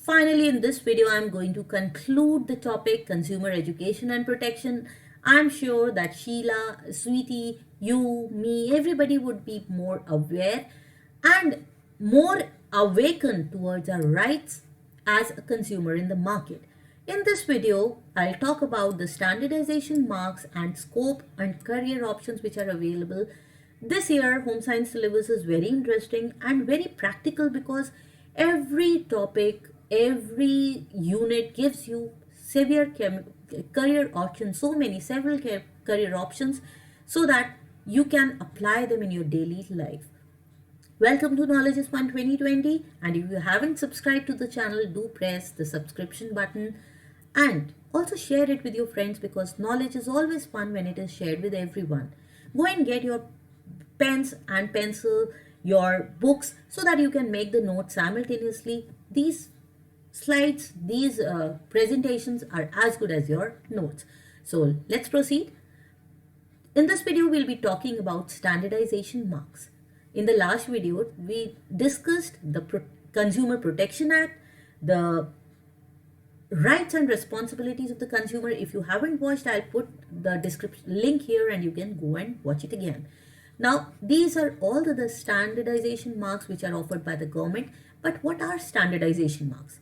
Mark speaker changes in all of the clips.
Speaker 1: Finally, in this video, I'm going to conclude the topic consumer education and protection. I'm sure that Sheila, Sweetie, you, me, everybody would be more aware and more awakened towards our rights as a consumer in the market. In this video, I'll talk about the standardization marks and scope and career options which are available. This year, home science syllabus is very interesting and very practical because every topic, every unit gives you career options, several career options so that you can apply them in your daily life. Welcome to Knowledge is Fun 2020, and if you haven't subscribed to the channel, do press the subscription button and also share it with your friends because knowledge is always fun when it is shared with everyone. Go and get your pens and pencil, your books, so that you can make the notes simultaneously. These slides, these presentations are as good as your notes. So let's proceed. In this video, we'll be talking about standardization marks. In the last video, we discussed the Consumer Protection Act, the rights and responsibilities of the consumer. If you haven't watched, I'll put the description link here and you can go and watch it again. Now, these are all the standardization marks which are offered by the government. But what are standardization marks?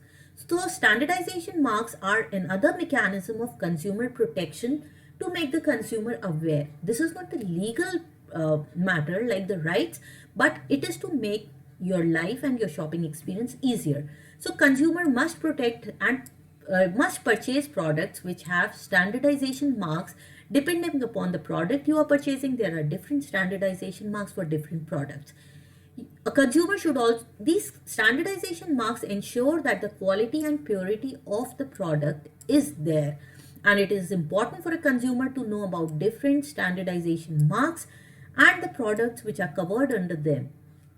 Speaker 1: So, standardization marks are another mechanism of consumer protection to make the consumer aware. This is not a legal matter like the rights, but it is to make your life and your shopping experience easier. So, consumer must protect and must purchase products which have standardization marks. Depending upon the product you are purchasing, there are different standardization marks for different products. A consumer should also, these standardization marks ensure that the quality and purity of the product is there. And it is important for a consumer to know about different standardization marks and the products which are covered under them.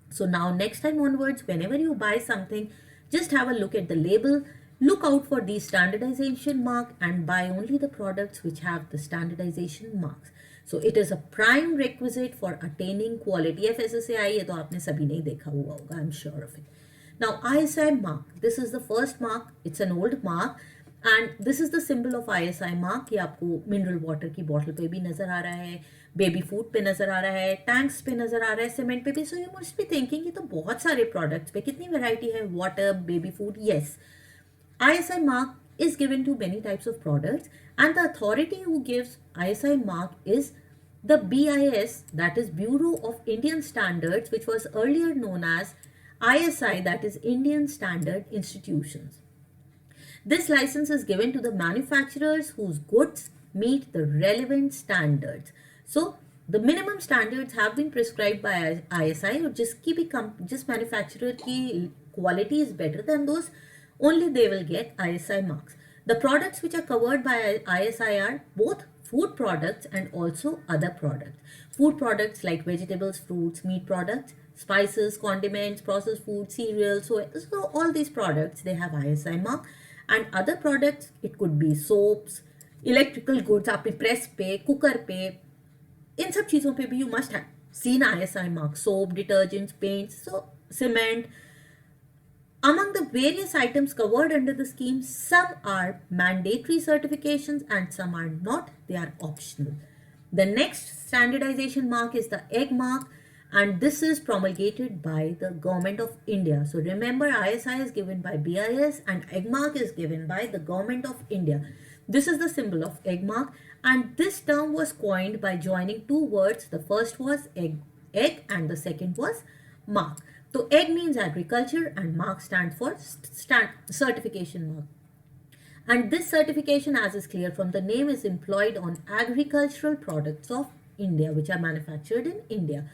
Speaker 1: So now next time onwards, whenever you buy something, just have a look at the label. Look out for these standardization mark and buy only the products which have the standardization marks. So it is a prime requisite for attaining quality. FSSAI ये तो आपने सभी नहीं देखा हुआ होगा, I'm sure of it. Now ISI mark, this is the first mark. It's an old mark and this is the symbol of ISI mark. ये आपको mineral water की bottle पे भी नजर आ रहा है, baby food पे नजर आ रहा है, tanks पे नजर आ रहा है, cement पे भी. So you must be thinking ये तो बहुत सारे products पे कितनी variety है, water, baby food. Yes. ISI mark is given to many types of products and the authority who gives ISI mark is the BIS, that is Bureau of Indian Standards, which was earlier known as ISI, that is Indian Standard Institutions. This license is given to the manufacturers whose goods meet the relevant standards. So the minimum standards have been prescribed by ISI, or just manufacturer ki quality is better than those, only they will get ISI marks. The products which are covered by ISI are both food products and also other products. Food products like vegetables, fruits, meat products, spices, condiments, processed food, cereals. So all these products, they have ISI mark. And other products, it could be soaps, electrical goods, आपने press पे, cooker पे, इन सब चीज़ों पे भी you must have seen ISI mark. Soap, detergents, paints, so cement. Among the various items covered under the scheme, some are mandatory certifications and some are not. They are optional. The next standardization mark is the egg mark, and this is promulgated by the Government of India. So remember, ISI is given by BIS and egg mark is given by the Government of India. This is the symbol of egg mark, and this term was coined by joining two words. The first was egg and the second was mark. So egg means agriculture and mark stands for certification mark. And this certification, as is clear from the name, is employed on agricultural products of India which are manufactured in India.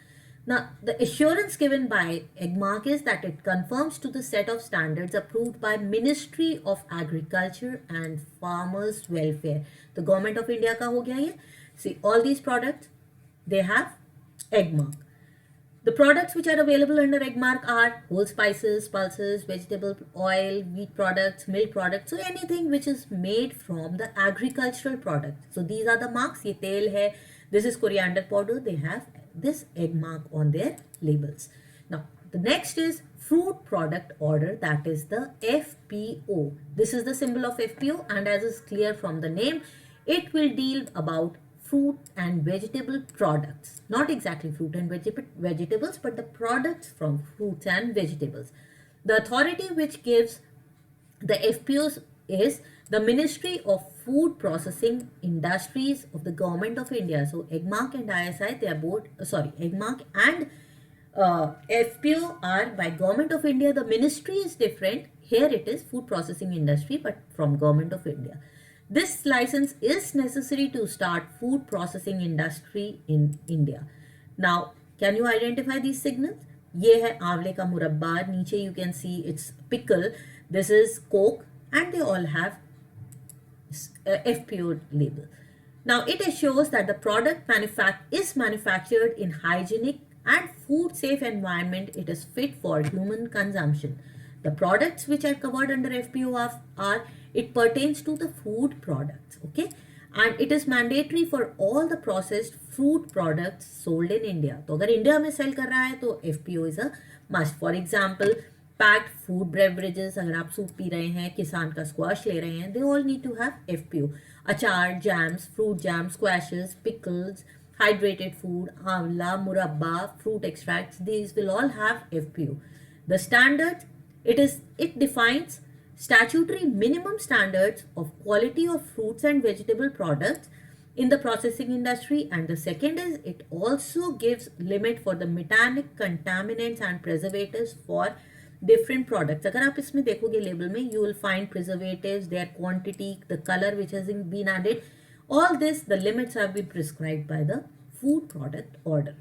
Speaker 1: Now, the assurance given by egg mark is that it conforms to the set of standards approved by Ministry of Agriculture and Farmers Welfare. The Government of India ka ho gaya ye. See, all these products, they have egg mark. The products which are available under egg mark are whole spices, pulses, vegetable oil, wheat products, milk products. So anything which is made from the agricultural product. So these are the marks. Ye tel hai. This is coriander powder. They have this egg mark on their labels. Now, the next is fruit product order, that is the FPO. This is the symbol of FPO, and as is clear from the name, it will deal about fruit and vegetable products. Not exactly fruit and vegetables, but the products from fruits and vegetables. The authority which gives the FPOs is the Ministry of Food Processing Industries of the Government of India. So EGMARC and ISI, they are both, EGMARC and FPO are by Government of India. The ministry is different. Here it is Food Processing Industry, but from Government of India. This license is necessary to start food processing industry in India. Now, can you identify these signals? ये है आंवले का मुरब्बा, नीचे you can see it's pickle, this is Coke, and they all have FPO label. Now, it assures that the product is manufactured in hygienic and food safe environment. It is fit for human consumption. The products which are covered under FPO are it pertains to the food products, okay, and it is mandatory for all the processed fruit products sold in India. तो अगर India में cell कर रहा है तो FPO is a must. For example, packed food beverages, अगर आप soup P रहे हैं, किसान का स्क्वाश ले रहे हैं, they all need to have FPO. अचार, jams, fruit jams, squashes, pickles, hydrated food, आंवला, मुरब्बा, fruit extracts, these will all have FPO. The standards, it defines statutory minimum standards of quality of fruits and vegetable products in the processing industry, and the second is it also gives limit for the metallic contaminants and preservatives for different products. अगर आप इसमें देखोगे label में, you will find preservatives, their quantity, the color which has been added, all this, the limits have been prescribed by the food product order.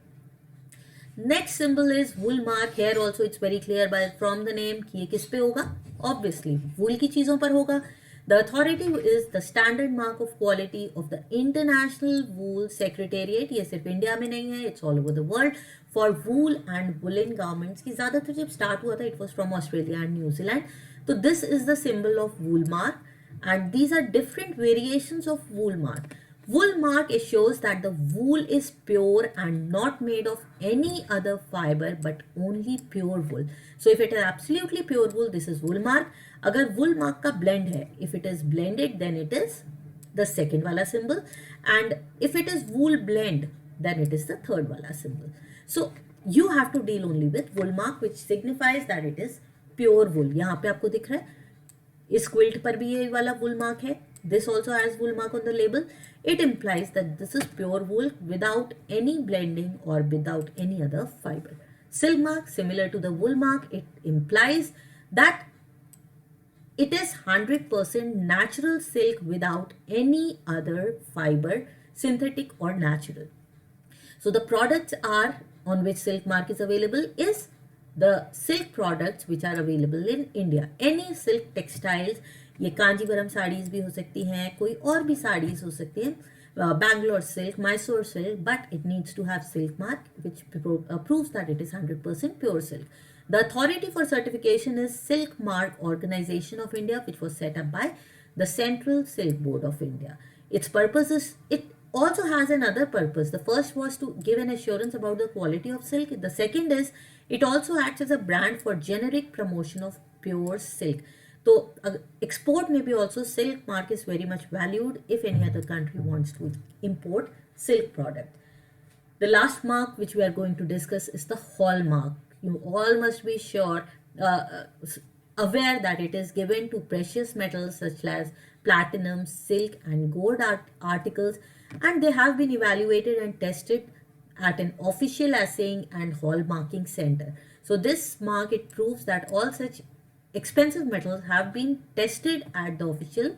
Speaker 1: Next symbol is wool mark. Here also it's very clear from the name कि ये किस पे होगा? Obviously wool की चीज़ों पर होगा. The authority is the standard mark of quality of the International Wool Secretariat. ये सिर्फ इंडिया में नहीं है, it's all over the world for wool and woolen garments. की ज़्यादातर जब start हुआ था, it was from Australia and New Zealand. So this is the symbol of wool mark, and these are different variations of wool mark. Wool mark shows that the wool is pure and not made of any other fiber but only pure wool. So if it is absolutely pure wool, this is wool mark. अगर wool mark का blend है, if it is blended, then it is the second वाला symbol, and if it is wool blend, then it is the third वाला symbol. So you have to deal only with wool mark, which signifies that it is pure wool. यहाँ पे आपको दिख रहा है, इस quilt पर भी ये वाला wool mark है. This also has wool mark on the label. It implies that this is pure wool without any blending or without any other fiber. Silk mark, similar to the wool mark, it implies that it is 100% natural silk without any other fiber, synthetic or natural. So the products are on which silk mark is available is the silk products which are available in India. Any silk textiles, ये कांजीवरम साड़ीज भी हो सकती हैं, कोई और भी साड़ीज हो सकती हैं, Bangalore silk, Mysore silk, but it needs to have silk mark which proves that it is 100% pure silk. The authority for certification is Silk Mark Organization of India, which was set up by the Central Silk Board of India. Its purpose is, it also has another purpose. The first was to give an assurance about the quality of silk. The second is, it also acts as a brand for generic promotion of pure silk. So export may be also silk mark is very much valued if any other country wants to import silk product. The last mark which we are going to discuss is the hallmark. You all must be sure, aware that it is given to precious metals such as platinum, silk and gold articles, and they have been evaluated and tested at an official assaying and hallmarking center. So this mark, it proves that all such expensive metals have been tested at the official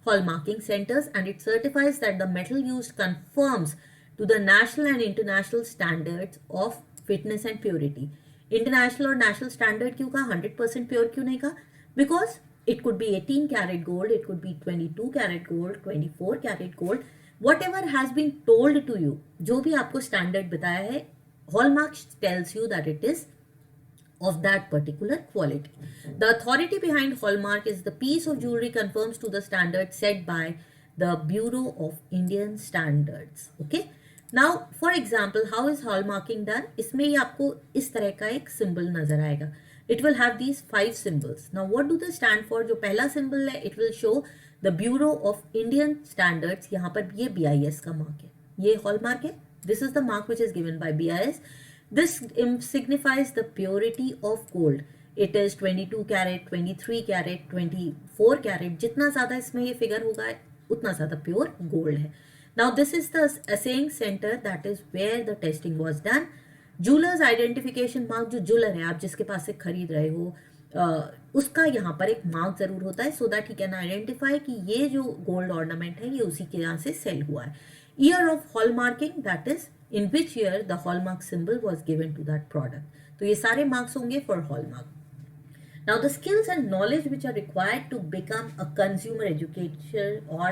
Speaker 1: hallmarking centers, and it certifies that the metal used conforms to the national and international standards of fitness and purity. International or national standard क्यों कहा, 100% pure क्यों नहीं कहा? Because it could be 18 karat gold, it could be 22 karat gold, 24 karat gold, whatever has been told to you, जो भी आपको standard बताया है, hallmark tells you that it is of that particular quality. The authority behind hallmark is the piece of jewelry conforms to the standard set by the Bureau of Indian Standards. Okay. Now, for example, how is hallmarking done? इसमें ही आपको इस तरह का एक symbol नजर आएगा. it will have these 5 symbols. Now what do they stand for? जो पहला symbol है, it will show the Bureau of Indian Standards. यहाँ पर ये BIS का mark है, ये hallmark है. This is the mark which is given by BIS. This signifies the purity of gold. It is 22 carat, 23 carat, 24 carat. जितना ज़्यादा इसमें ये figure होगा उतना ज़्यादा pure gold है. Now this is the assaying center, that is where the testing was done. Jewellers identification mark, जो jeweller है आप जिसके पास से खरीद रहे हो उसका यहाँ पर एक मार्क जरूर होता है, so that he can identify कि ये जो गोल्ड ऑर्नामेंट है ये उसी के यहाँ से सेल हुआ है. Year of hallmarking, that is in which year the hallmark symbol was given to that product. तो ये सारे मार्क्स होंगे for hallmark. Now the skills and knowledge which are required to become a consumer educator or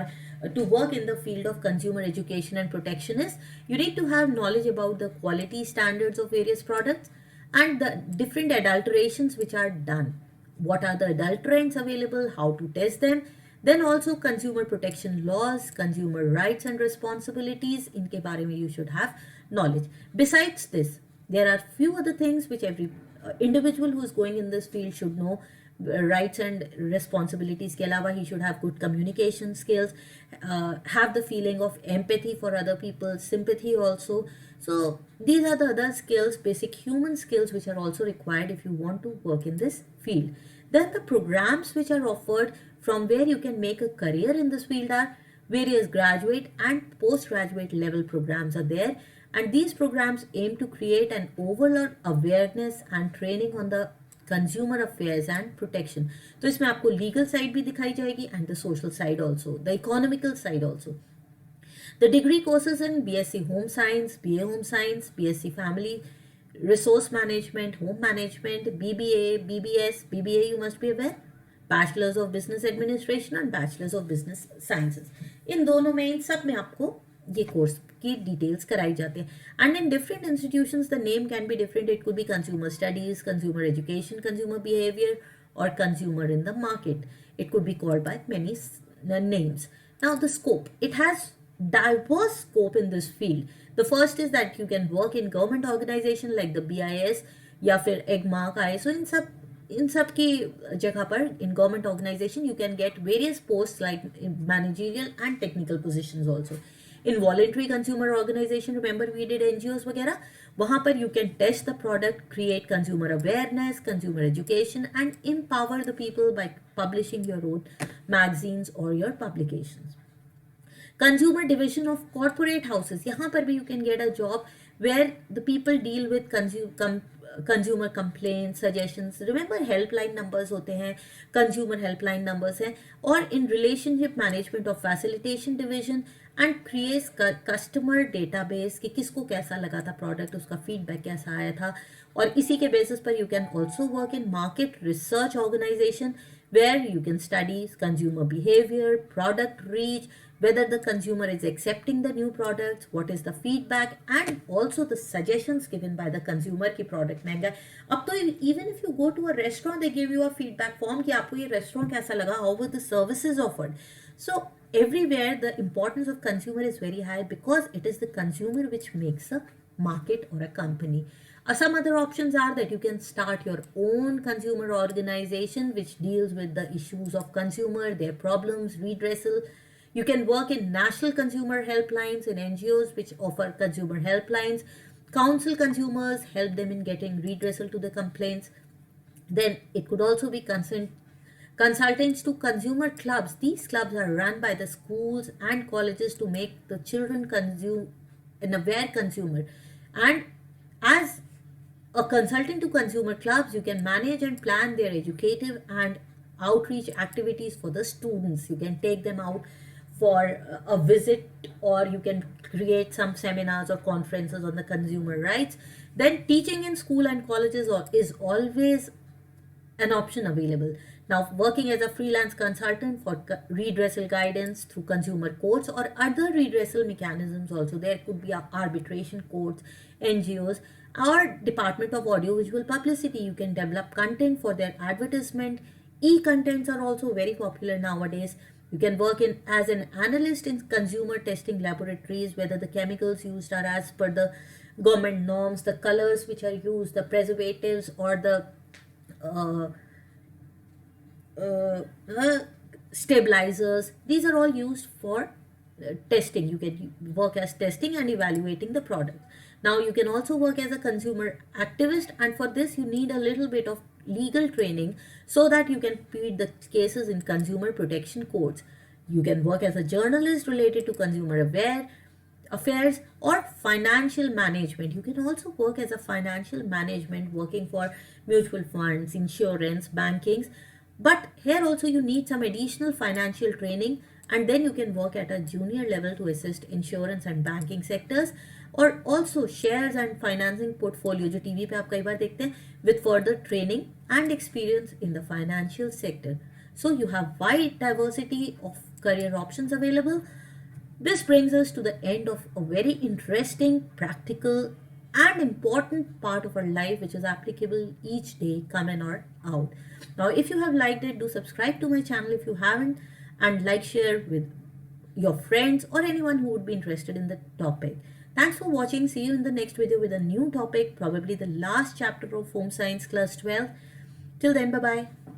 Speaker 1: to work in the field of consumer education and protection is, you need to have knowledge about the quality standards of various products and the different adulterations which are done. What are the adulterants available, how to test them, then also consumer protection laws, consumer rights and responsibilities, इनके बारे में you should have knowledge. Besides this, there are few other things which every individual who is going in this field should know. Rights and responsibilities के अलावा he should have good communication skills, have the feeling of empathy for other people, sympathy also. So these are the other skills, basic human skills, which are also required if you want to work in this field. Then the programs which are offered from where you can make a career in this field are various graduate and postgraduate level programs are there. And these programs aim to create an overall awareness and training on the consumer affairs and protection. तो इसमें आपको legal side भी दिखाई जाएगी and the social side also, the economical side also. The degree courses in BSc Home Science, BA Home Science, BSc Family Resource Management, Home Management, BBA, BBS, BBA you must be aware, Bachelors of Business Administration and Bachelors of Business Sciences. इन दोनों में, इन सब में आपको ये course की details कराई जाती है. And in different institutions the name can be different. It could be consumer studies, consumer education, consumer behaviour और consumer in the market. It could be called by many names. Now the scope, it has diverse scope in this field. The first is that you can work in government organization like the BIS या फिर EGMARK, ISO. इन सब की जगह पर in government organization you can get various posts like managerial and technical positions also. In voluntary consumer organization, remember we did NGOs वगैरह, वहाँ पर you can test the product, create consumer awareness, consumer education and empower the people by publishing your own magazines or your publications. Consumer division of corporate houses, यहाँ पर भी you can get a job where the people deal with consumer complaints, suggestions. Remember helpline numbers होते हैं, consumer helpline numbers हैं. और in relationship management of facilitation division and creates customer database कि किसको कैसा लगा था product, उसका feedback कैसा आया था. और इसी के basis पर you can also work in market research organization where you can study consumer behavior, product reach, whether the consumer is accepting the new products, what is the feedback and also the suggestions given by the consumer कि product महंगा है. अब तो even if you go to a restaurant they give you a feedback form कि आपको ये restaurant कैसा लगा, how were the services offered. So everywhere the importance of consumer is very high because it is the consumer which makes a market or a company. Some other options are that you can start your own consumer organization which deals with the issues of consumer, their problems, redressal. You can work in national consumer helplines in NGOs which offer consumer helplines, counsel consumers, help them in getting redressal to the complaints. Then it could also be consultants to consumer clubs. These clubs are run by the schools and colleges to make the children consume an aware consumer. And as a consultant to consumer clubs, you can manage and plan their educative and outreach activities for the students. You can take them out for a visit or you can create some seminars or conferences on the consumer rights. Then teaching in school and colleges is always an option available. Now working as a freelance consultant for redressal guidance through consumer courts or other redressal mechanisms also. There could be arbitration courts, NGOs or Department of Audiovisual Publicity. You can develop content for their advertisement. E-contents are also very popular nowadays. You can work as an analyst in consumer testing laboratories, whether the chemicals used are as per the government norms, the colors which are used, the preservatives or the uh, uh, uh, stabilizers. These are all used for testing. You can work as testing and evaluating the product. Now you can also work as a consumer activist, and for this you need a little bit of legal training so that you can plead the cases in consumer protection courts. You can work as a journalist related to consumer affairs or financial management. You can also work as a financial management working for mutual funds, insurance, bankings. But here also you need some additional financial training, and then you can work at a junior level to assist insurance and banking sectors, or also shares and financing portfolio जो TV पे आप कई बार देखते हैं, with further training and experience in the financial sector. So you have wide diversity of career options available. This brings us to the end of a very interesting, practical and important part of our life, which is applicable each day, come in or out. Now, if you have liked it, do subscribe to my channel if you haven't, and like, share with your friends or anyone who would be interested in the topic. Thanks for watching. See you in the next video with a new topic, probably the last chapter of Home Science Class 12. Till then, bye-bye.